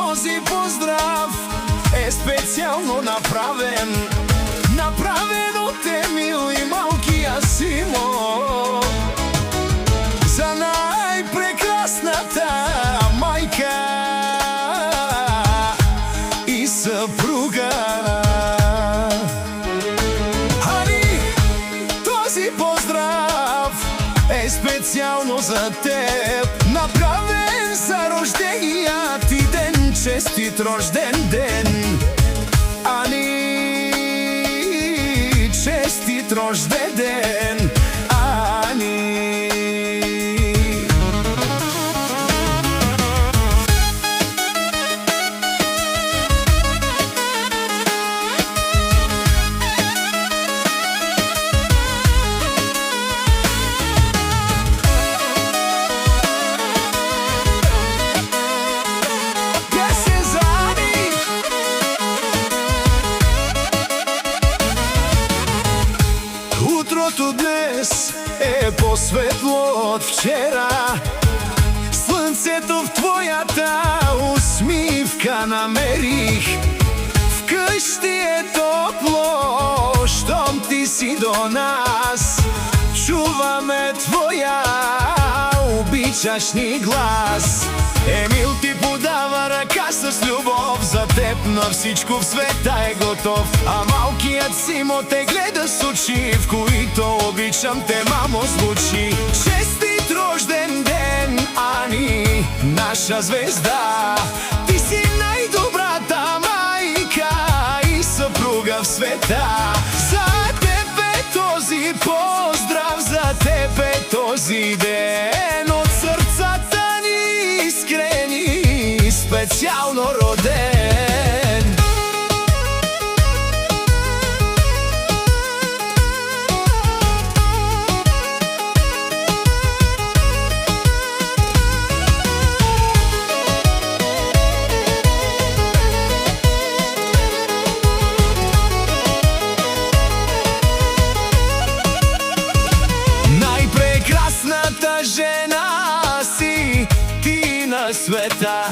Този поздрав е специјално направен от Емил и малкиот Симо за најпрекрасната мајка и съпруга. Ани, този поздрав е специјално за теб, направен за рождениот ти ден. Честит рожден ден, Ани, честит рожден ден, Ани. Утрото днес е по-светло от вчера. Слънцето в твоята усмивка намерих. Вкъщи е топло, щом ти си до нас. Чуваме твоя обичаш ни глас. Емил ти подава ръка с любов, за теб на всичко в света е готов. А малкият Симо те гледа с очи, в които обичам те, мамо, звучи. Честит рожден ден, Ани, наша звезда. Ти си най-добрата майка и съпруга в света. За теб е този поздрав, за теб е този ден. От сърцата ни искрени, специално роден. Най-прекрасната жена си ти на света.